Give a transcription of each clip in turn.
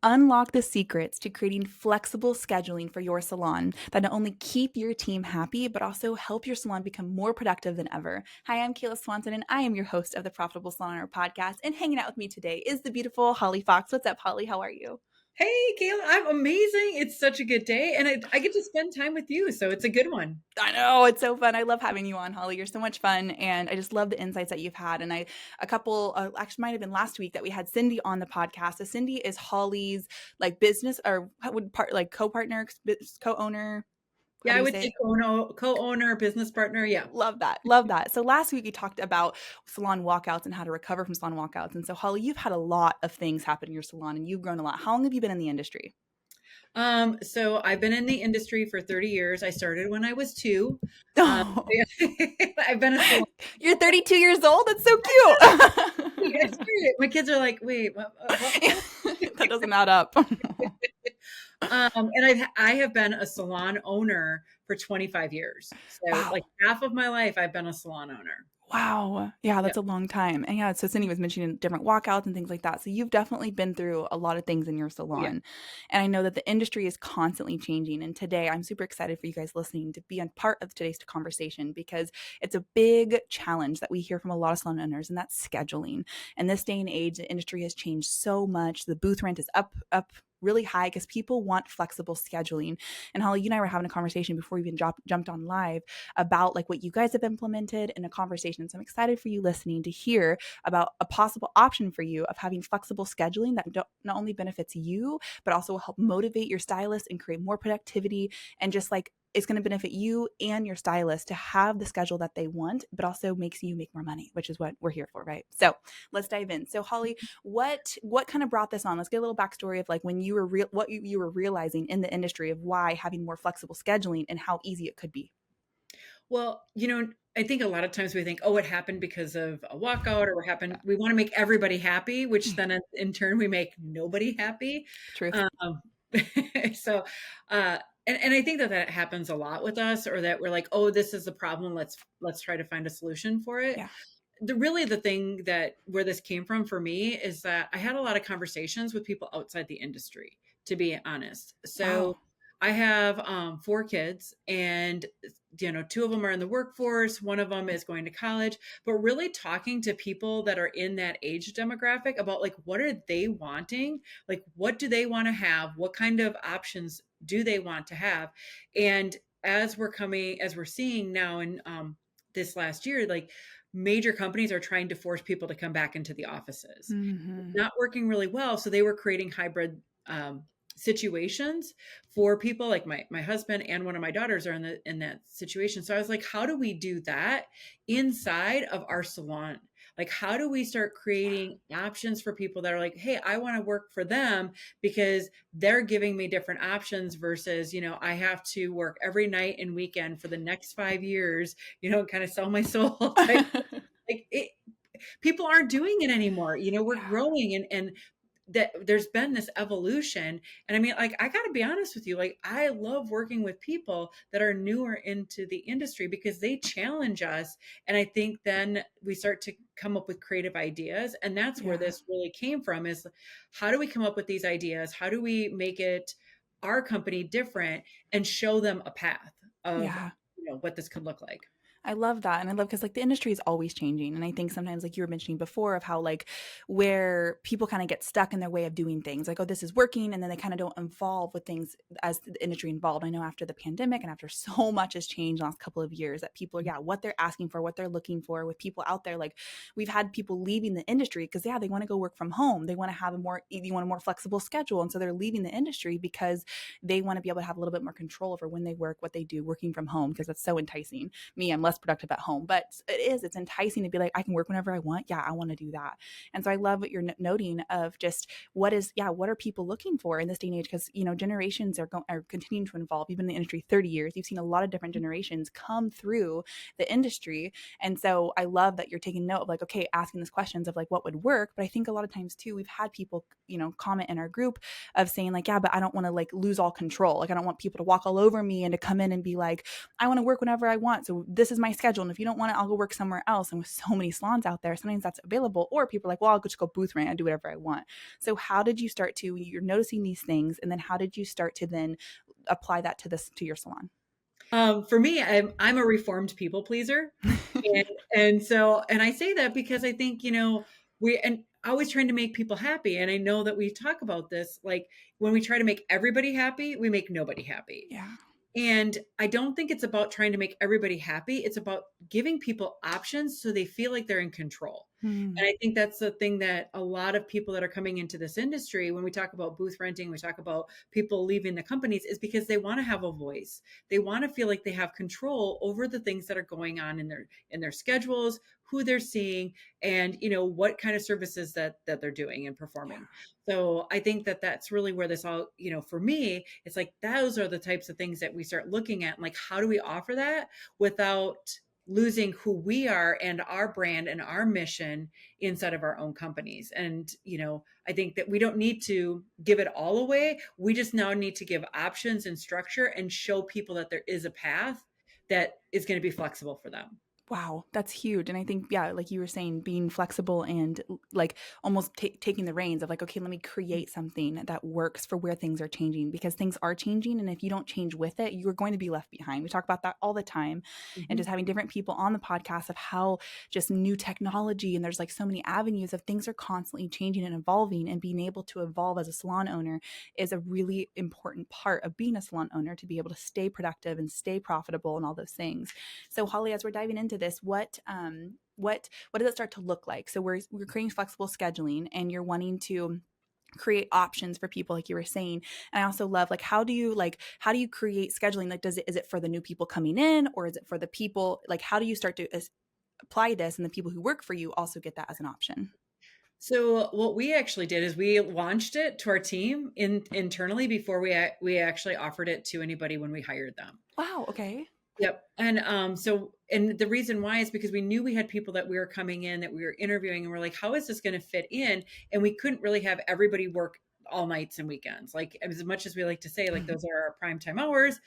Unlock the secrets to creating flexible scheduling for your salon that not only keep your team happy, but also help your salon become more productive than ever. Hi, I'm Kayla Swanson, and I am your host of the Profitable Salon Owner Podcast. And hanging out with me today is the beautiful Holly Fox. What's up, Holly? How are you? Hey, Kayla, I'm amazing. It's such a good day, and I get to spend time with you, so it's a good one. I know, it's so fun. I love having you on, Holly. You're so much fun, and I just love the insights that you've had. And actually might have been last week that we had Cindy on the podcast. So Cindy is Holly's like business or what would part like co-partner, co-owner. How Yeah, do I you would say say it? co-owner, business partner. Yeah. Love that. Love that. So last week we talked about salon walkouts and how to recover from salon walkouts. And so Holly, you've had a lot of things happen in your salon and you've grown a lot. How long have you been in the industry? So I've been in the industry for 30 years. I started when I was two. Um, Oh, I've been a salon. you're 32 years old. That's so cute. It's great. My kids are like, wait, what? That doesn't add up. And I have been a salon owner for 25 years. So like Wow. half of my life, I've been a salon owner. Wow. Yeah, Yeah. that's a long time. And yeah, so Cindy was mentioning different walkouts and things like that. So you've definitely been through a lot of things in your Oh, yeah. salon. And I know that the industry is constantly changing. And today I'm super excited for you guys listening to be a part of today's conversation because it's a big challenge that we hear from a lot of salon owners, and that's scheduling. And this day and age, the industry has changed so much. The booth rent is up really high because people want flexible scheduling. And Holly, you and I were having a conversation before we even jumped on live about like what you guys have implemented in a conversation. So I'm excited for you listening to hear about a possible option for you of having flexible scheduling that not only benefits you, but also will help motivate your stylist and create more productivity and just like it's going to benefit you and your stylist to have the schedule that they want, but also makes you make more money, which is what we're here for, right? So let's dive in. So Holly, what kind of brought this on? Let's get a little backstory of like when you were what you were realizing in the industry of why having more flexible scheduling and how easy it could be. Well, I think a lot of times we think, oh, it happened because of a walkout or what happened. We want to make everybody happy, which then in turn we make nobody happy. Truth. Um, so, and I think that happens a lot with us, or that we're like, oh, this is the problem. Let's try to find a solution for it. Yeah. The thing that where this came from for me is that I had a lot of conversations with people outside the industry, to be honest. So Wow. I have 4 kids, and two of them are in the workforce, one of them is going to college, but really talking to people that are in that age demographic about like what are they wanting, like what do they want to have, what kind of options do they want to have. And as we're seeing now in this last year, like major companies are trying to force people to come back into the offices. Mm-hmm. Not working really well. So they were creating hybrid situations for people. Like my husband and one of my daughters are in that situation. So I was like, how do we do that inside of our salon? Like, how do we start creating options for people that are like, hey, I want to work for them because they're giving me different options versus, I have to work every night and weekend for the next 5 years, kind of sell my soul type. Like people aren't doing it anymore. We're Yeah. growing and that there's been this evolution. And I mean, like, I got to be honest with you, like, I love working with people that are newer into the industry because they challenge us. And I think then we start to come up with creative ideas. And that's where Yeah. this really came from, is how do we come up with these ideas? How do we make it our company different and show them a path of, Yeah. what this could look like? I love that. And I love because like the industry is always changing. And I think sometimes like you were mentioning before of how like where people kind of get stuck in their way of doing things like, oh, this is working. And then they kind of don't evolve with things as the industry involved. I know after the pandemic and after so much has changed the last couple of years that people are, yeah, what they're asking for, what they're looking for with people out there. Like we've had people leaving the industry because yeah, they want to go work from home. They want to have you want a more flexible schedule. And so they're leaving the industry because they want to be able to have a little bit more control over when they work, what they do, working from home, because that's so enticing. Me, I'm less productive at home, but it's enticing to be like, I can work whenever I want. Yeah, I want to do that. And so I love what you're noting of just what are people looking for in this day and age? Because, generations are continuing to evolve. You've been in the industry 30 years. You've seen a lot of different generations come through the industry. And so I love that you're taking note of like, okay, asking these questions of like what would work. But I think a lot of times too, we've had people, comment in our group of saying like, yeah, but I don't want to like lose all control. Like I don't want people to walk all over me and to come in and be like, I want to work whenever I want. So this is my schedule. And if you don't want it, I'll go work somewhere else. And with so many salons out there, sometimes that's available. Or people are like, well, I'll just go booth rent and do whatever I want. So how did you start to, you're noticing these things, and then how did you start to then apply that to your salon? For me, I'm a reformed people pleaser, and and I say that because I think, we and always trying to make people happy, and I know that we talk about this, like when we try to make everybody happy, we make nobody happy. Yeah. And I don't think it's about trying to make everybody happy. It's about giving people options so they feel like they're in control. Hmm. And I think that's the thing that a lot of people that are coming into this industry, when we talk about booth renting, we talk about people leaving the companies, is because they want to have a voice. They want to feel like they have control over the things that are going on in their schedules, who they're seeing, and what kind of services that they're doing and performing. So I think that that's really where this all, for me, it's like those are the types of things that we start looking at, and like, how do we offer that without losing who we are and our brand and our mission inside of our own companies. And, I think that we don't need to give it all away. We just now need to give options and structure and show people that there is a path that is going to be flexible for them. Wow, that's huge. And I think, yeah, like you were saying, being flexible and like almost taking the reins of like, okay, let me create something that works for where things are changing, because things are changing. And if you don't change with it, you're going to be left behind. We talk about that all the time. And Mhm. just having different people on the podcast of how just new technology, and there's like so many avenues of things are constantly changing and evolving, and being able to evolve as a salon owner is a really important part of being a salon owner, to be able to stay productive and stay profitable and all those things. So Holly, as we're diving into this, what does it start to look like? So we're creating flexible scheduling, and you're wanting to create options for people, like you were saying. And I also love, like, how do you create scheduling? Like, is it for the new people coming in, or is it for the people, like, how do you start to apply this, and the people who work for you also get that as an option? So what we actually did is we launched it to our team internally before we actually offered it to anybody when we hired them. Wow. Okay. Yep. And the reason why is because we knew we had people that we were coming in, that we were interviewing, and we're like, how is this going to fit in? And we couldn't really have everybody work all nights and weekends. Like, as much as we like to say, like, those are our prime time hours,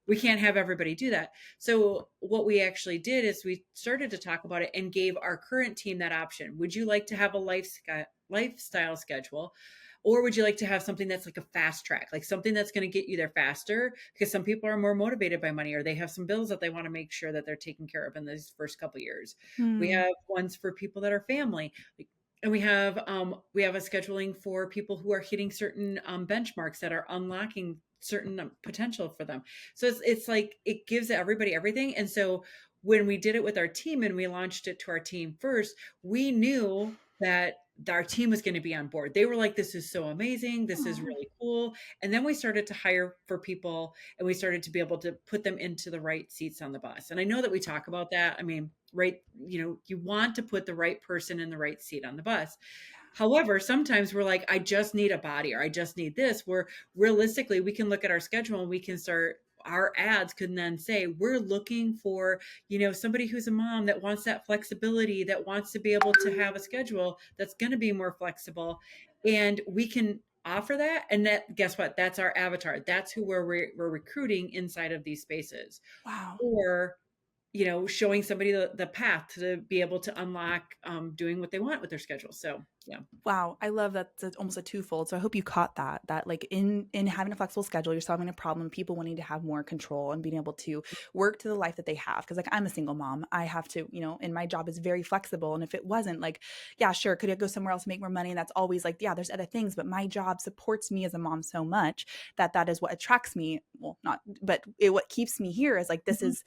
we can't have everybody do that. So what we actually did is we started to talk about it and gave our current team that option. Would you like to have a lifestyle schedule? Or would you like to have something that's like a fast track, like something that's going to get you there faster? Because some people are more motivated by money, or they have some bills that they want to make sure that they're taken care of in these first couple of years. We Hmm. have ones for people that are family. And we have a scheduling for people who are hitting certain benchmarks that are unlocking certain potential for them. So it's like it gives everybody everything. And so when we did it with our team and we launched it to our team first, we knew that our team was going to be on board. They were like, this is so amazing. This is Aw. really cool. And then we started to hire for people, and we started to be able to put them into the right seats on the bus. And I know that we talk about that. I mean, right, you want to put the right person in the right seat on the bus. However, sometimes we're like, I just need a body, or I just need this. Where realistically, we can look at our schedule and we can start, our ads can then say, we're looking for, somebody who's a mom that wants that flexibility, that wants to be able to have a schedule that's going to be more flexible. And we can offer that. And that, guess what? That's our avatar. That's who we're recruiting inside of these spaces. Wow. Or showing somebody the path to be able to unlock doing what they want with their schedule. So, yeah. Wow, I love that. It's almost a twofold. So I hope you caught that like in having a flexible schedule, you're solving a problem, people wanting to have more control and being able to work to the life that they have. Because like, I'm a single mom, I have to, and my job is very flexible. And if it wasn't, like, yeah, sure, could I go somewhere else and make more money? And that's always like, yeah, there's other things, but my job supports me as a mom so much that is what attracts me. Well, not, but what keeps me here is like, this Mhm. is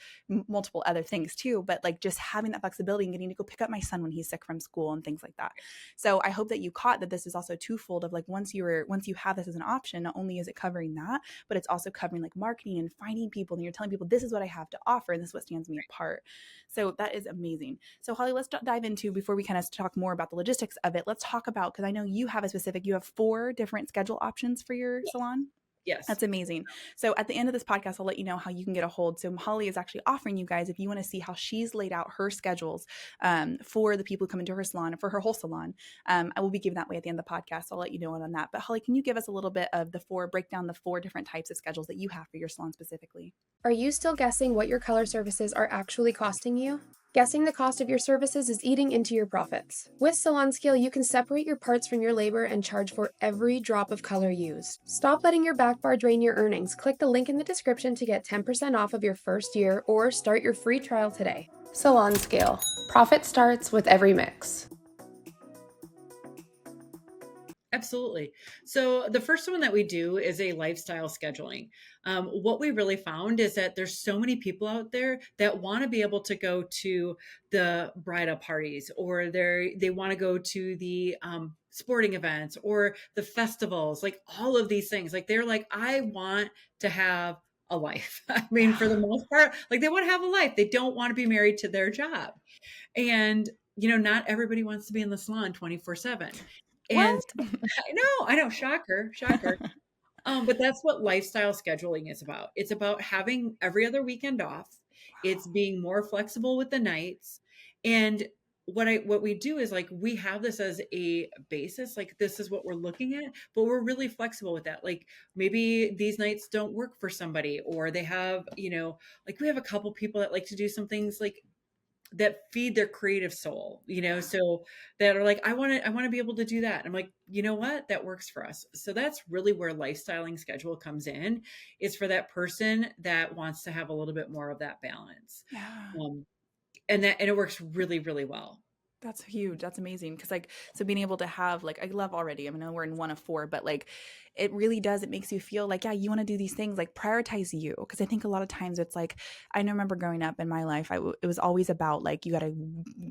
multiple other things too, but like just having that flexibility and getting to go pick up my son when he's sick from school and things like that. So I hope that you caught that this is also twofold of like, once you have this as an option, not only is it covering that, but it's also covering like marketing and finding people, and you're telling people this is what I have to offer and this is what stands me apart. So that is amazing. So Holly, let's dive into, before we kind of talk more about the logistics of it, let's talk about, because I know you have you have 4 different schedule options for your salon. Yes. That's amazing. So at the end of this podcast, I'll let you know how you can get a hold. So Holly is actually offering you guys, if you want to see how she's laid out her schedules for the people who come into her salon and for her whole salon, I will be giving that way at the end of the podcast. I'll let you know on that. But Holly, can you give us a little bit of break down the 4 different types of schedules that you have for your salon specifically? Are you still guessing what your color services are actually costing you? Guessing the cost of your services is eating into your profits. With Salon Scale, you can separate your parts from your labor and charge for every drop of color used. Stop letting your back bar drain your earnings. Click the link in the description to get 10% off of your first year or start your free trial today. Salon Scale. Profit starts with every mix. Absolutely. So the first one that we do is a lifestyle scheduling. What we really found is that there's so many people out there that want to be able to go to the bridal parties, or they want to go to the sporting events or the festivals, like all of these things. Like they're like, I want to have a life. I mean, for the most part, like they want to have a life. They don't want to be married to their job. And, not everybody wants to be in the salon 24/7. And What? I know, shocker, shocker. But that's what lifestyle scheduling is about. It's about having every other weekend off. It's being more flexible with the nights. And what we do is like we have this as a basis, like this is what we're looking at, but we're really flexible with that. Like maybe these nights don't work for somebody, or they have, like we have a couple people that like to do some things like that feed their creative soul, so that are like, I want to be able to do that. And I'm like, you know what? That works for us. So that's really where lifestyling schedule comes in, is for that person that wants to have a little bit more of that balance. Yeah. And it works really, really well. That's huge. That's amazing. Cause so being able to have I love already, I mean, we're in one of 4, but it really does, it makes you feel like, yeah, you want to do these things, like prioritize you. Cause I think a lot of times it's like, I remember growing up in my life, it was always about like, you got to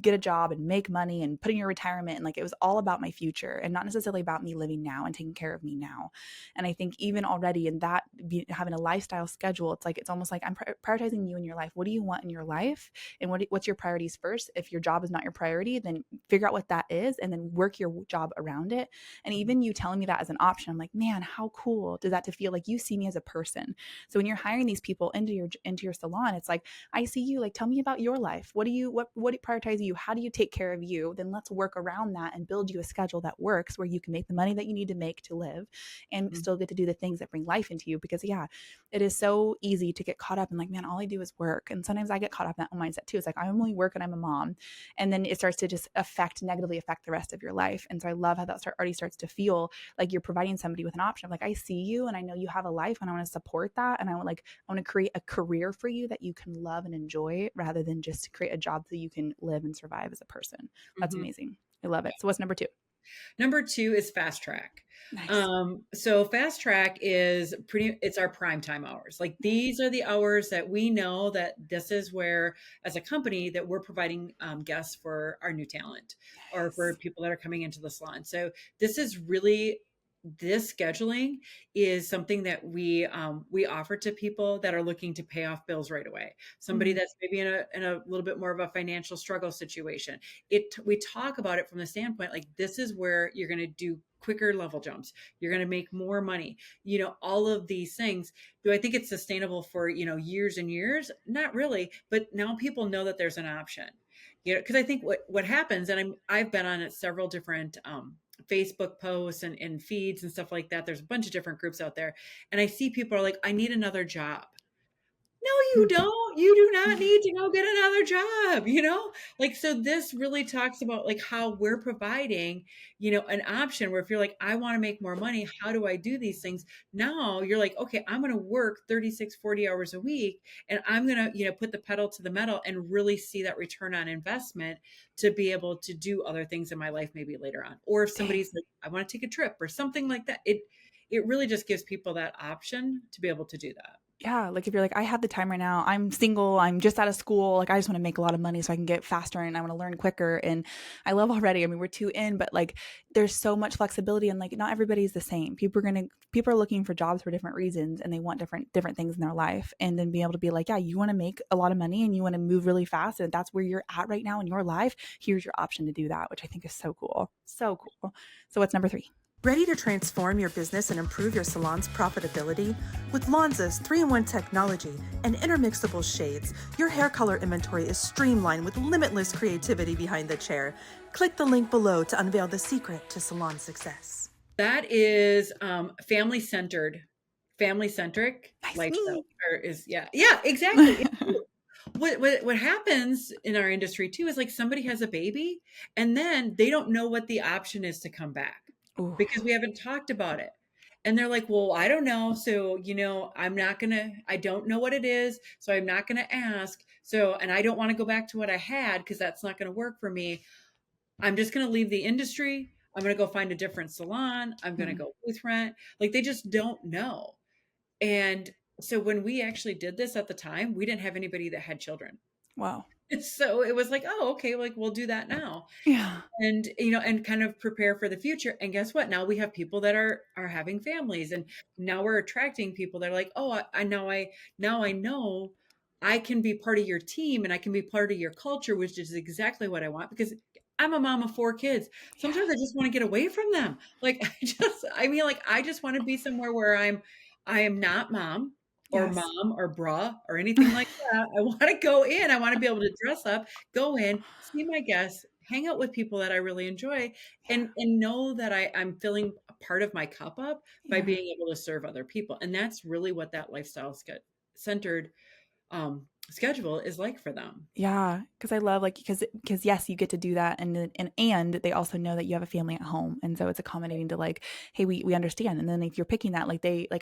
get a job and make money and put in your retirement. And it was all about my future and not necessarily about me living now and taking care of me now. And I think even already in that, having a lifestyle schedule, it's almost like I'm prioritizing you in your life. What do you want in your life? And what's your priorities first? If your job is not your priority, then figure out what that is and then work your job around it. And even you telling me that as an option, I'm like, man, how cool does that to feel like you see me as a person? So when you're hiring these people into your salon, it's like, I see you, like, tell me about your life. What prioritize you? How do you take care of you? Then let's work around that and build you a schedule that works, where you can make the money that you need to make to live and still get to do the things that bring life into you. Because yeah, it is so easy to get caught up in like, man, all I do is work. And sometimes I get caught up in that mindset too. It's like, I only work and I'm a mom. And then it starts to just negatively affect the rest of your life. And so I love how that already starts to feel like you're providing somebody with an option of like, I see you and I know you have a life and I want to support that. And I want to create a career for you that you can love and enjoy, rather than just create a job so you can live and survive as a person. That's amazing. I love it. So what's number 2? Number 2 is fast track. Nice. So fast track is it's our prime time hours. Like these are the hours that we know that this is where, as a company, that we're providing guests for our new talent, or for people that are coming into the salon. So this scheduling is something that we offer to people that are looking to pay off bills right away. Somebody that's maybe in a little bit more of a financial struggle situation. We talk about it from the standpoint, like, this is where you're going to do quicker level jumps. You're going to make more money, all of these things. Do I think it's sustainable for, years and years? Not really. But now people know that there's an option, because I think what happens, and I've been on several different, Facebook posts and feeds and stuff like that. There's a bunch of different groups out there. And I see people are like, I need another job. No, you don't. You do not need to go get another job, like, so this really talks about like how we're providing, an option where if you're like, I want to make more money, how do I do these things? Now you're like, okay, I'm going to work 36, 40 hours a week, and I'm going to, put the pedal to the metal and really see that return on investment to be able to do other things in my life, maybe later on. Or if somebody's like, I want to take a trip or something like that, it really just gives people that option to be able to do that. Yeah, like if you're like, I have the time right now, I'm single, I'm just out of school, like I just want to make a lot of money so I can get faster and I want to learn quicker. And I love already, I mean, we're 2 in, but like there's so much flexibility, and like not everybody's the same. People are looking for jobs for different reasons, and they want different things in their life. And then be able to be like, yeah, you want to make a lot of money and you want to move really fast, and that's where you're at right now in your life. Here's your option to do that, which I think is so cool. So cool. So what's number 3? Ready to transform your business and improve your salon's profitability? With Lonza's 3-in-1 technology and intermixable shades, your hair color inventory is streamlined with limitless creativity behind the chair. Click the link below to unveil the secret to salon success. That is family-centric Nice lifestyle. me. Or is yeah, exactly. What happens in our industry too is like somebody has a baby and then they don't know what the option is to come back Ooh, because we haven't talked about it. And they're like, well, I don't know. So, I don't know what it is. So I'm not going to ask. So, and I don't want to go back to what I had because that's not going to work for me. I'm just going to leave the industry. I'm going to go find a different salon. I'm going to go booth rent. Like they just don't know. And so when we actually did this at the time, we didn't have anybody that had children. wow. So it was like, oh, okay, like we'll do that now. Yeah. And and kind of prepare for the future. And guess what? Now we have people that are having families, and now we're attracting people that are like, oh, I know I can be part of your team and I can be part of your culture, which is exactly what I want because I'm a mom of 4 kids. Sometimes I just want to get away from them. Like I just want to be somewhere where I am not mom or Yes. mom or bra or anything like that. I want to go in. I want to be able to dress up, go in, see my guests, hang out with people that I really enjoy, Yeah. and know that I'm filling a part of my cup up by Yeah. being able to serve other people. And that's really what that lifestyle centered schedule is like for them. Yeah, because I love because yes, you get to do that, and they also know that you have a family at home, and so it's accommodating to like, hey, we understand. And then if you're picking that,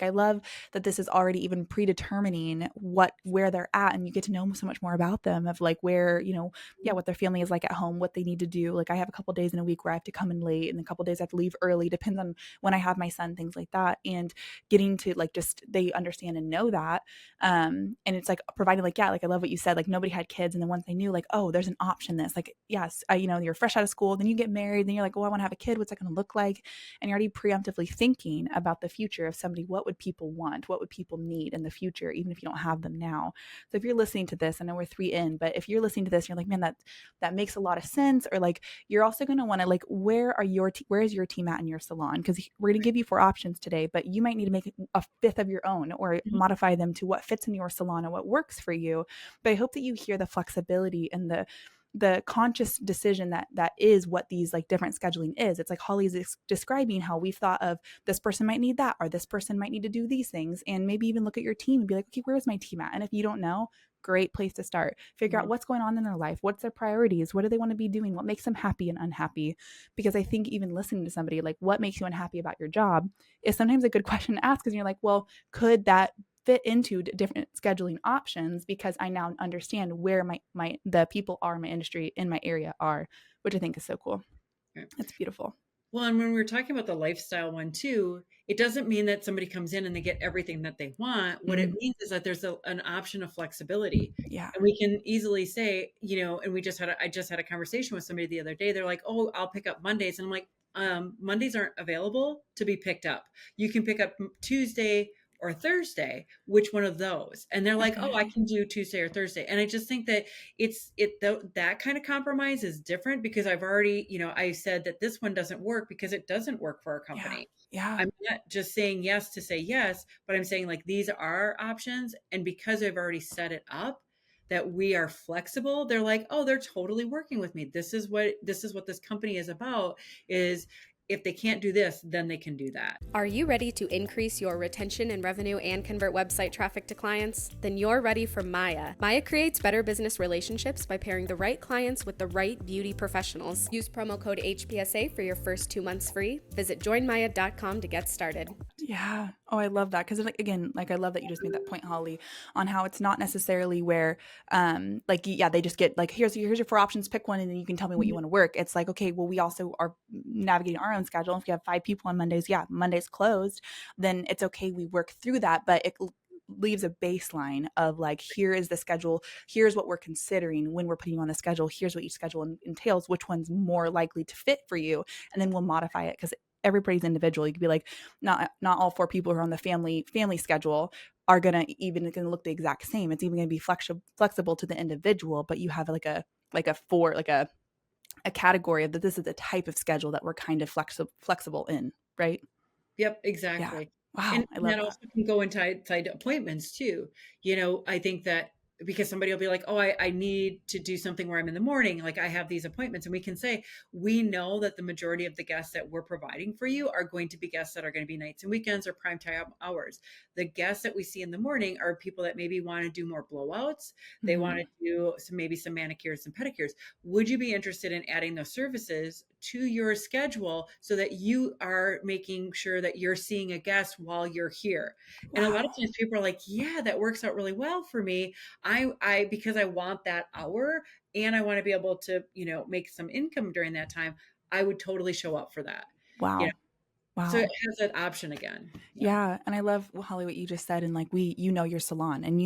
I love that this is already even predetermining where they're at, and you get to know so much more about them of like where what their family is like at home, what they need to do. Like I have a couple days in a week where I have to come in late, and a couple days I have to leave early, depends on when I have my son, things like that, and getting to like just they understand and know that, and it's like providing like I love what you said, like nobody had kids, and then once they knew like, oh, there's an option, this like yes, you're fresh out of school, then you get married, then you're like, oh, I want to have a kid, what's that going to look like? And you're already preemptively thinking about the future of somebody, what would people want, what would people need in the future, even if you don't have them now. So if you're listening to this, I know we're 3 in, but if you're listening to this, you're like, man, that makes a lot of sense, or like you're also going to want to like, where is your team at in your salon? Because we're going to give you 4 options today, but you might need to make a 5th of your own or modify them to what fits in your salon and what works for you. But I hope that you hear the flexibility and the conscious decision that is what these like different scheduling is. It's like Holly's describing how we've thought of this person might need that, or this person might need to do these things, and maybe even look at your team and be like, okay, where's my team at? And if you don't know, great place to start. Figure out what's going on in their life, what's their priorities, what do they want to be doing, what makes them happy and unhappy. Because I think even listening to somebody like what makes you unhappy about your job is sometimes a good question to ask, because you're like, well, could that fit into different scheduling options, because I now understand where the people are in my industry, in my area are, which I think is so cool. It's beautiful. Well, and when we're talking about the lifestyle one too, it doesn't mean that somebody comes in and they get everything that they want. What it means is that there's an option of flexibility. Yeah. And we can easily say, and I just had a conversation with somebody the other day. They're like, oh, I'll pick up Mondays. And I'm like, Mondays aren't available to be picked up. You can pick up Tuesday or Thursday, which one of those? And they're like, oh, I can do Tuesday or Thursday. And I just think that that kind of compromise is different, because I've already, I said that this one doesn't work because it doesn't work for our company. Yeah. I'm not just saying yes to say yes, but I'm saying like, these are options. And because I've already set it up that we are flexible, they're like, oh, they're totally working with me. This is what this company is about, is if they can't do this, then they can do that. Are you ready to increase your retention and revenue and convert website traffic to clients? Then you're ready for Maya. Maya creates better business relationships by pairing the right clients with the right beauty professionals. Use promo code HPSA for your first 2 months free. Visit joinmaya.com to get started. Yeah. Oh, I love that. Because I love that you just made that point, Holly, on how it's not necessarily where, they just get like, here's your 4 options, pick one, and then you can tell me what you want to work. It's like, okay, well, we also are navigating our own schedule. If you have 5 people on Mondays, Monday's closed, then it's okay. We work through that, but it leaves a baseline of like, here is the schedule. Here's what we're considering when we're putting you on the schedule. Here's what each schedule entails, which one's more likely to fit for you. And then we'll modify it, because everybody's individual. You could be like, not all 4 people who are on the family schedule are gonna look the exact same. It's even gonna be flexible to the individual, but you have like a category of that this is the type of schedule that we're kind of flexible in. right? Yep, Yeah. exactly. Wow. And I love that that. also can go inside appointments too. I think that because somebody will be like, oh, I need to do something where I'm in the morning, like I have these appointments, and we can say, we know that the majority of the guests that we're providing for you are going to be guests that are going to be nights and weekends or prime time hours. The guests that we see in the morning are people that maybe want to do more blowouts. They want Mhm. to do maybe some manicures and pedicures. Would you be interested in adding those services to your schedule so that you are making sure that you're seeing a guest while you're here? And a lot of Wow. times people are like, yeah, that works out really well for me. Because I want that hour and I want to be able to, make some income during that time, I would totally show up for that. You know, Wow. so it Wow. has that option again. Yeah. Yeah, and I love, Holly, what you just said, and like your salon, and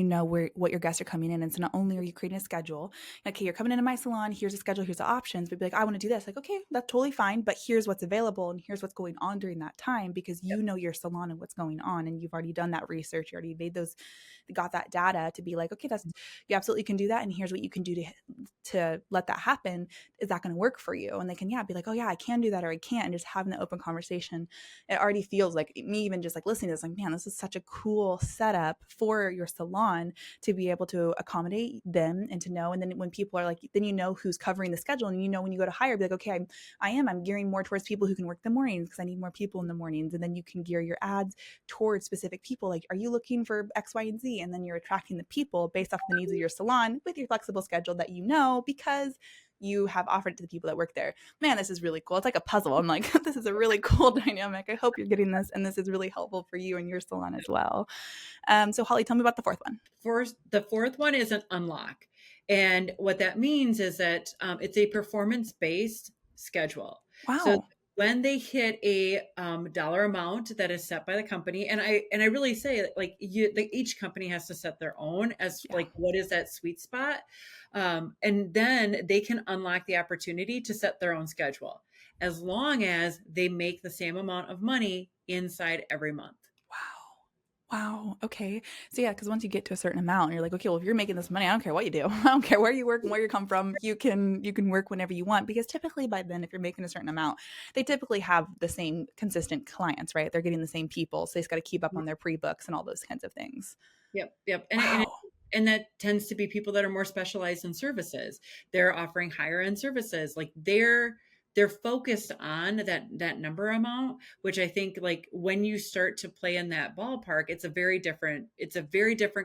what your guests are coming in, and so not only are you creating a schedule, like, okay, you're coming into my salon, here's a schedule, here's the options, but be like, I want to do this, like, okay, that's totally fine, but here's what's available, and here's what's going on during that time, because Yep. you know your salon and what's going on, and you've already done that research, you already got that data to be like, okay, that's, you absolutely can do that, and here's what you can do to let that happen. Is that going to work for you? And they can, yeah, be like, oh yeah, I can do that, or I can't, and just having the open conversation. It already feels like, me even just like listening to this, like, man, this is such a cool setup for your salon to be able to accommodate them and to know. And then when people are like, then you know who's covering the schedule, and when you go to hire, be like, okay, I'm gearing more towards people who can work the mornings because I need more people in the mornings. And then you can gear your ads towards specific people. Like, are you looking for X, Y, and Z? And then you're attracting the people based off the needs of your salon with your flexible schedule that because you have offered to the people that work there. Man, this is really cool. It's like a puzzle. I'm like, this is a really cool dynamic. I hope you're getting this, and this is really helpful for you and your salon as well. So Holly, tell me about the fourth one. The fourth one is an unlock. And what that means is that it's a performance-based schedule. So Wow. when they hit a dollar amount that is set by the company, and I really say, like, each company has to set their own as Yeah. like what is that sweet spot, and then they can unlock the opportunity to set their own schedule as long as they make the same amount of money inside every month. Wow. Okay. So yeah, because once you get to a certain amount, you're like, okay, well, if you're making this money, I don't care what you do. I don't care where you work and where you come from. You can work whenever you want, because typically by then, if you're making a certain amount, they typically have the same consistent clients, right? They're getting the same people, so they just got to keep up on their pre-books and all those kinds of things. Yep, yep. Wow. And that tends to be people that are more specialized in services. They're offering higher end services. Like they're focused on that number amount, which I think, like, when you start to play in that ballpark, it's a very different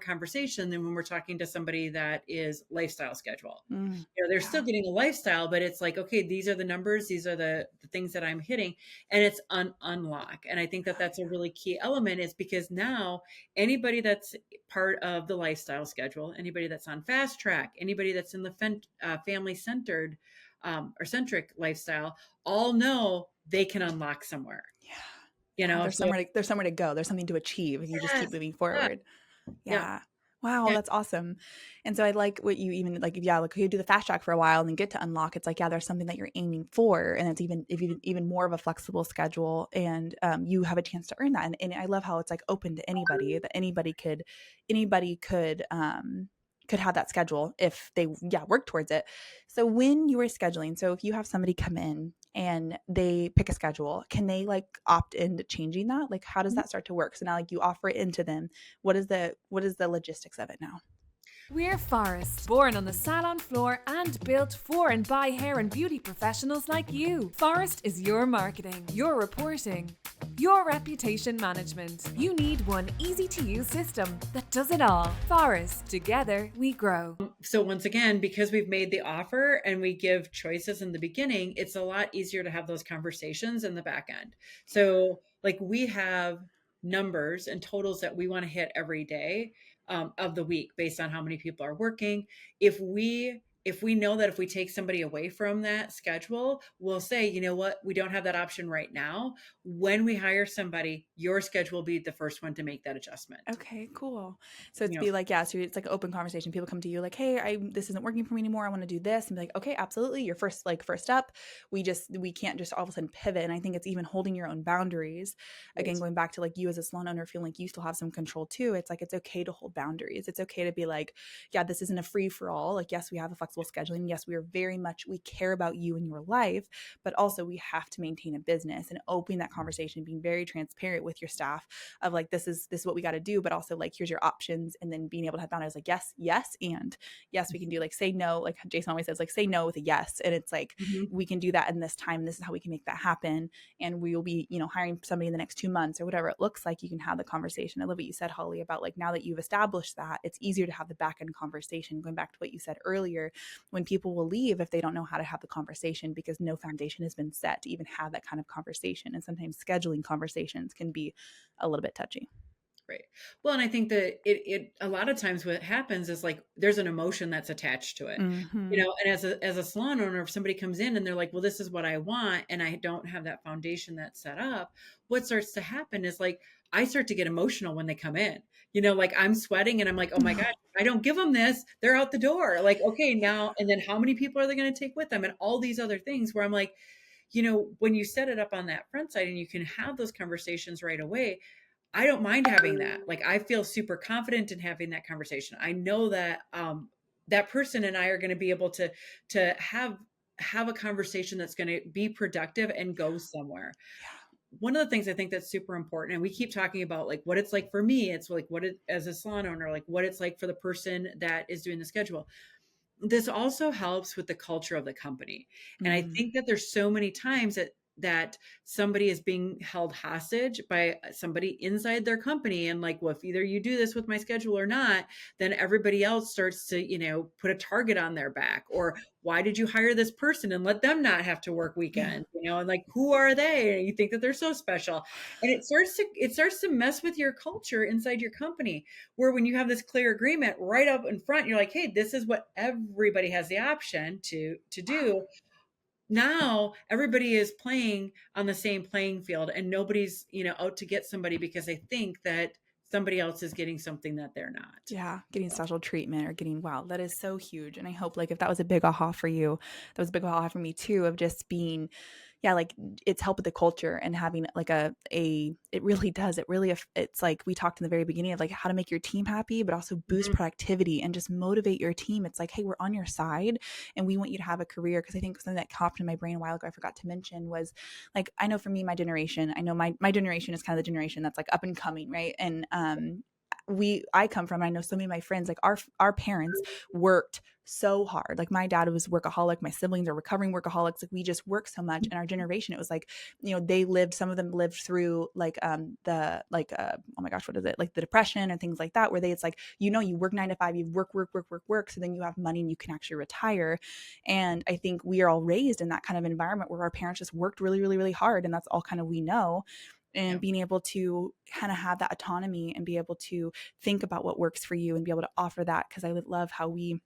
conversation than when we're talking to somebody that is lifestyle schedule. They're still Yeah. getting a lifestyle, but it's like, okay, these are the numbers, these are the things that I'm hitting, and it's unlock. And I think that that's a really key element, is because now anybody that's part of the lifestyle schedule, anybody that's on fast track, anybody that's in the family centered or centric lifestyle, all know they can unlock somewhere. Yeah. Yeah. There's So somewhere to go. There's something to achieve if you just keep yes, moving yeah, forward. yeah, Yeah. Wow, yeah. that's awesome. And so I like what you even like, yeah, like you do the fast track for a while and then get to unlock. It's like, yeah, there's something that you're aiming for. And it's even more of a flexible schedule, and you have a chance to earn that. And I love how it's like open to anybody, that anybody could have that schedule if they work towards it. So when you are scheduling, so if you have somebody come in and they pick a schedule, can they like opt into changing that? Like, how does that start to work? So now, like, you offer it into them. What is the logistics of it now? We're Forest, born on the salon floor and built for and by hair and beauty professionals like you. Forest is your marketing, your reporting, your reputation management. You need one easy-to-use system that does it all. Forest, together we grow. So once again, because we've made the offer and we give choices in the beginning, it's a lot easier to have those conversations in the back end. So, like, we have numbers and totals that we want to hit every day of the week based on how many people are working. If we know that if we take somebody away from that schedule, we'll say, you know what, we don't have that option right now. When we hire somebody, your schedule will be the first one to make that adjustment. Okay, cool. So it's You know, be like, yeah, so it's like an open conversation. People come to you like, hey, this isn't working for me anymore. I want to do this. And be like, okay, absolutely. You're first up. We can't just all of a sudden pivot. And I think it's even holding your own boundaries. Again, Yes. going back to like you as a salon owner feeling like you still have some control too. It's like, it's okay to hold boundaries. It's okay to be like, yeah, this isn't a free for all. Like, yes, we have a flexible flexible scheduling. Yes, we care about you and your life, but also we have to maintain a business, and opening that conversation, being very transparent with your staff of like, this is what we got to do, but also like, here's your options. And then being able to have boundaries, like, yes, and yes, we can do, like, say no, like Jason always says, like, say no with a yes. And it's like, we can do that in this time. This is how we can make that happen. And we will be, hiring somebody in the next 2 months or whatever it looks like. You can have the conversation. I love what you said, Holly, about like, now that you've established that, it's easier to have the back end conversation. Going back to what you said earlier, when people will leave if they don't know how to have the conversation, because no foundation has been set to even have that kind of conversation. And sometimes scheduling conversations can be a little bit touchy. Right. Well, and I think that it a lot of times what happens is like there's an emotion that's attached to it. Mm-hmm. And as a salon owner, if somebody comes in and they're like, well, this is what I want, and I don't have that foundation that's set up, what starts to happen is like I start to get emotional when they come in. Like I'm sweating and I'm like, oh my gosh, I don't give them this, they're out the door. Like, okay, now, and then how many people are they going to take with them, and all these other things where I'm like, when you set it up on that front side and you can have those conversations right away, I don't mind having that. Like, I feel super confident in having that conversation. I know that that person and I are going to be able to have a conversation that's going to be productive and go somewhere. Yeah. One of the things I think that's super important, and we keep talking about like what it's like for me, it's like as a salon owner, like what it's like for the person that is doing the schedule. This also helps with the culture of the company. And I think that there's so many times that somebody is being held hostage by somebody inside their company. And like, well, if either you do this with my schedule or not, then everybody else starts to, put a target on their back. Or why did you hire this person and let them not have to work weekends? And like, who are they? And you think that they're so special. And it starts to mess with your culture inside your company, where when you have this clear agreement right up in front, you're like, hey, this is what everybody has the option to do. Now everybody is playing on the same playing field, and nobody's, out to get somebody because they think that somebody else is getting something that they're not. Yeah. Getting special treatment or getting, wow, that is so huge. And I hope like if that was a big aha for you, that was a big aha for me too, of just being, like it's help with the culture and having like it really does. It's like we talked in the very beginning of like how to make your team happy, but also boost productivity and just motivate your team. It's like, hey, we're on your side and we want you to have a career. Cause I think something that popped in my brain a while ago, I forgot to mention, was like, I know for me, my generation, I know my generation is kind of the generation that's like up and coming. Right. And, I come from, I know so many of my friends, like our parents worked so hard. Like my dad was workaholic. My siblings are recovering workaholics. Like we just work so much. And our generation, it was like, some of them lived through like, oh my gosh, what is it? Like the depression and things like that, where it's like, you work 9 to 5, you work. So then you have money and you can actually retire. And I think we are all raised in that kind of environment where our parents just worked really, really, really hard. And that's all kind of we know. And being able to kind of have that autonomy and be able to think about what works for you and be able to offer that. Because I love how we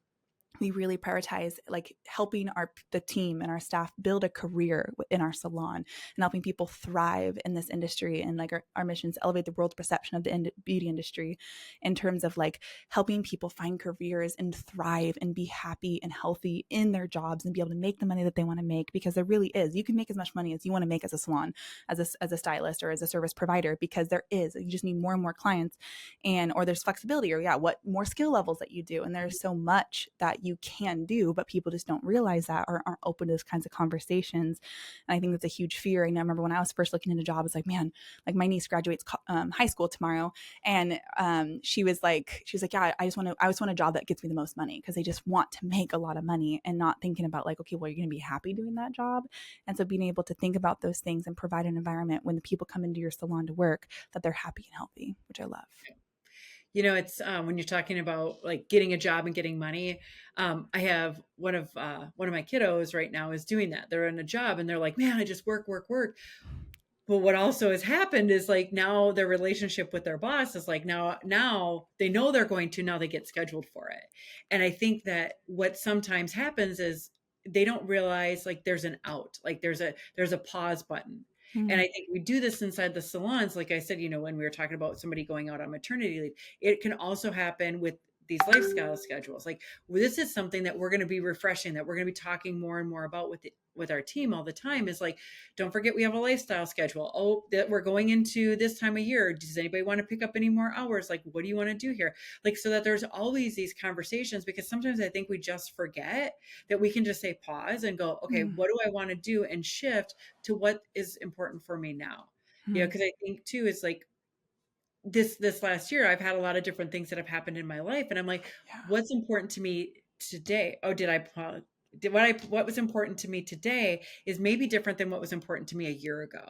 really prioritize like helping the team and our staff build a career in our salon and helping people thrive in this industry. And like our mission is to elevate the world's perception of the beauty industry in terms of like helping people find careers and thrive and be happy and healthy in their jobs and be able to make the money that they want to make, because there really is. You can make as much money as you want to make as a salon, as a stylist, or as a service provider, because you just need more and more clients, or there's flexibility, or what more skill levels that you do. And there's so much that you can do, but people just don't realize that or aren't open to those kinds of conversations. And I think that's a huge fear. I remember when I was first looking into jobs, like, man, like my niece graduates high school tomorrow. And she was like, yeah, I just want a job that gets me the most money, because they just want to make a lot of money and not thinking about like, okay, well, you're going to be happy doing that job. And so being able to think about those things and provide an environment when the people come into your salon to work that they're happy and healthy, which I love. It's when you're talking about like getting a job and getting money. I have one of my kiddos right now is doing that. They're in a job and they're like, man, I just work. But what also has happened is like now their relationship with their boss is like now they know they're going to, now they get scheduled for it. And I think that what sometimes happens is they don't realize like there's an out, like there's a pause button. And I think we do this inside the salons. Like I said, when we were talking about somebody going out on maternity leave, it can also happen with these lifestyle schedules. Like, this is something that we're going to be refreshing, that we're going to be talking more and more about with our team all the time, is like, don't forget we have a lifestyle schedule. Oh, that we're going into this time of year. Does anybody want to pick up any more hours? Like, what do you want to do here? Like, so that there's always these conversations, because sometimes I think we just forget that we can just say pause and go, okay, what do I want to do, and shift to what is important for me now. Because I think too, is like, this last year, I've had a lot of different things that have happened in my life. And I'm like, what's important to me today? Oh, what was important to me today is maybe different than what was important to me a year ago.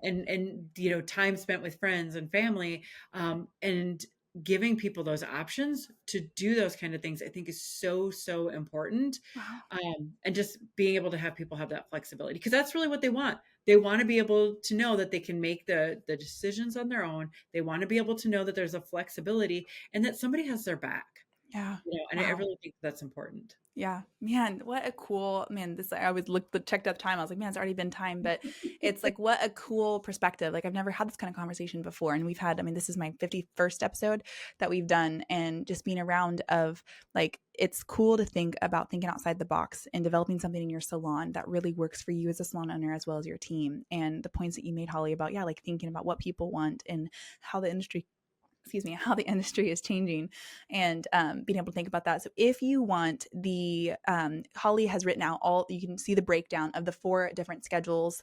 And time spent with friends and family, and giving people those options to do those kind of things, I think is so, so important. And just being able to have people have that flexibility, because that's really what they want. They want to be able to know that they can make the decisions on their own. They want to be able to know that there's a flexibility and that somebody has their back. And I really think that's important. Yeah, man, what a cool, man, I always checked up time. I was like, man, it's already been time, but it's like, what a cool perspective. Like, I've never had this kind of conversation before. And this is my 51st episode that we've done, and just being around of like, it's cool to think about thinking outside the box and developing something in your salon that really works for you as a salon owner, as well as your team. And the points that you made, Holly, about, like thinking about what people want and how the industry is changing, and being able to think about that. So if you want Holly has written out you can see the breakdown of the 4 different schedules,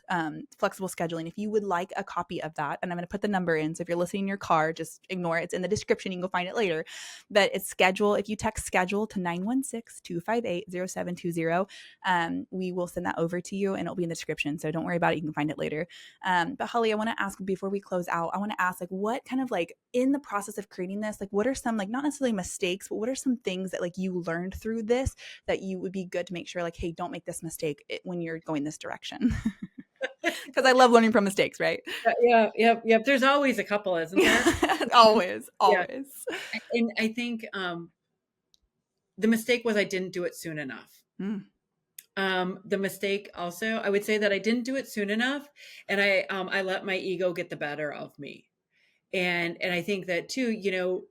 flexible scheduling. If you would like a copy of that, and I'm going to put the number in. So if you're listening in your car, just ignore it. It's in the description. You can go find it later. But it's schedule. If you text schedule to 916-258-0720, we will send that over to you, and it'll be in the description. So don't worry about it. You can find it later. But Holly, I want to ask, before we close out, I want to ask, like, what kind of, like, in the process of creating this, like, what are some, like, not necessarily mistakes, but what are some things that, like, you learned through this that you would be good to make sure, like, hey, don't make this mistake when you're going this direction? Because I love learning from mistakes, right? Yep. There's always a couple, isn't there? always. And I think the mistake was I didn't do it soon enough. The mistake also, I would say that I didn't do it soon enough, and I let my ego get the better of me. And I think that too,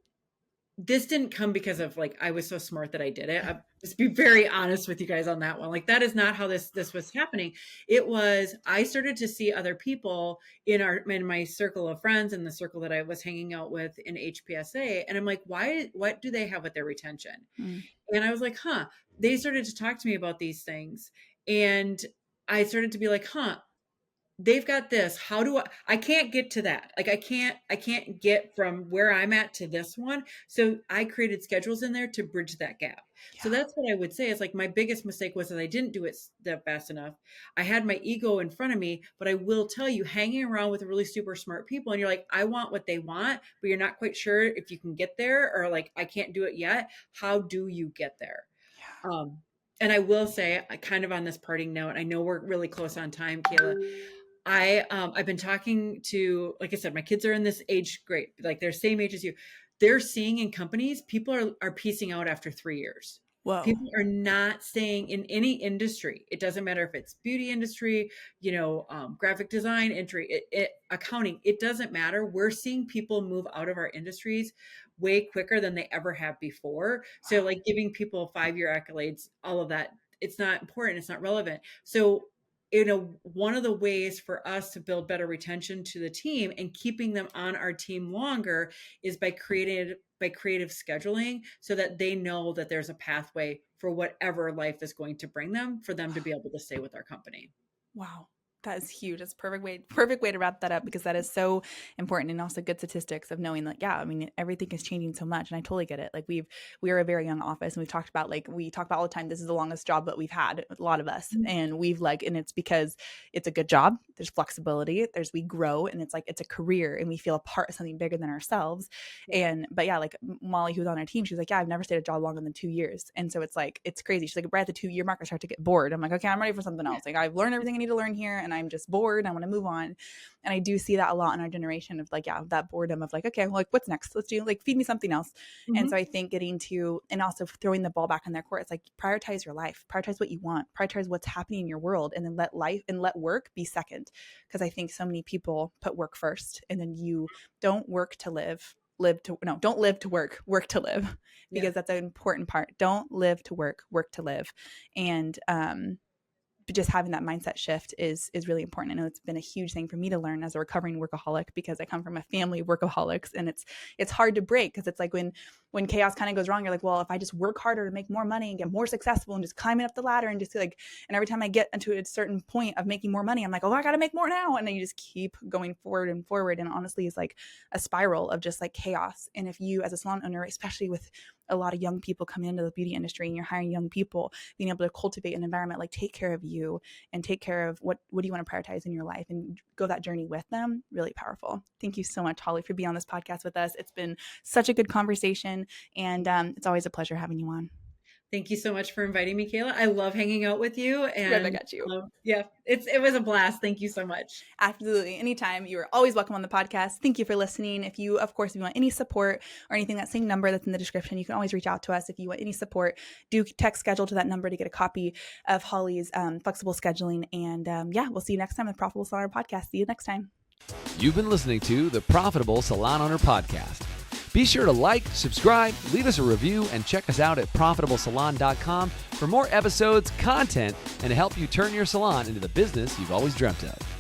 this didn't come because of, like, I was so smart that I did it. I'll just be very honest with you guys on that one. Like, that is not how this was happening. It was, I started to see other people in my circle of friends, and the circle that I was hanging out with in HPSA. And I'm like, what do they have with their retention? And I was like, they started to talk to me about these things. And I started to be like, they've got this. How do I can't get to that. Like, I can't get from where I'm at to this one. So I created schedules in there to bridge that gap. So that's what I would say is, like, my biggest mistake was that I didn't do it that fast enough. I had my ego in front of me, but I will tell you, hanging around with really super smart people, and you're like, I want what they want, but you're not quite sure if you can get there, or like, I can't do it yet. How do you get there? And I will say, kind of on this parting note, I know we're really close on time, Kayla. I've been talking to, like I said, my kids are in this age grade, like they're same age as you. They're seeing in companies, people are piecing out after 3 years. Whoa. People are not staying in any industry. It doesn't matter if it's beauty industry, graphic design, accounting, it doesn't matter. We're seeing people move out of our industries way quicker than they ever have before. So, like, giving people 5-year accolades, all of that, it's not important. It's not relevant. So, one of the ways for us to build better retention to the team and keeping them on our team longer is by creative scheduling, so that they know that there's a pathway for whatever life is going to bring them, for them to be able to stay with our company. Wow. That is huge. That's perfect way to wrap that up, because that is so important, and also good statistics of knowing that, everything is changing so much. And I totally get it. Like, we are a very young office, and we talk about all the time, this is the longest job that we've had, a lot of us. And and it's because it's a good job. There's flexibility, we grow, and it's like, it's a career, and we feel a part of something bigger than ourselves. Like Molly, who was on our team, she was like, I've never stayed at a job longer than 2 years. And so it's like, it's crazy. She's like, right at the 2-year mark, I start to get bored. I'm like, okay, I'm ready for something else. Like, I've learned everything I need to learn here, and I'm just bored. I want to move on. And I do see that a lot in our generation of, like, that boredom of, like, okay, well, like, what's next? Let's do, like, feed me something else. And so I think getting to, and also throwing the ball back in their court, it's like, prioritize your life, prioritize what you want, prioritize what's happening in your world, and then let work be second. Because I think so many people put work first, and then you don't work to live. don't live to work, work to live, because that's an important part. Don't live to work, work to live. And but just having that mindset shift is really important. I know it's been a huge thing for me to learn as a recovering workaholic, because I come from a family of workaholics, and it's hard to break, because it's like when chaos kind of goes wrong, you're like, well, if I just work harder to make more money and get more successful and just climbing up the ladder and just like, and every time I get into a certain point of making more money, I'm like, oh, I got to make more now. And then you just keep going forward and forward. And honestly, it's like a spiral of just like chaos. And if you as a salon owner, especially with a lot of young people coming into the beauty industry and you're hiring young people, being able to cultivate an environment, like take care of you and take care of what do you want to prioritize in your life and go that journey with them, really powerful. Thank you so much, Holly, for being on this podcast with us. It's been such a good conversation, and it's always a pleasure having you on. Thank you so much for inviting me, Kayla. I love hanging out with you. And right back at you. It was a blast. Thank you so much. Absolutely. Anytime. You are always welcome on the podcast. Thank you for listening. If you want any support or anything, that same number that's in the description, you can always reach out to us. If you want any support, do text schedule to that number to get a copy of Holly's flexible scheduling. And we'll see you next time on the Profitable Salon Owner Podcast. See you next time. You've been listening to the Profitable Salon Owner Podcast. Be sure to like, subscribe, leave us a review, and check us out at profitablesalon.com for more episodes, content, and to help you turn your salon into the business you've always dreamt of.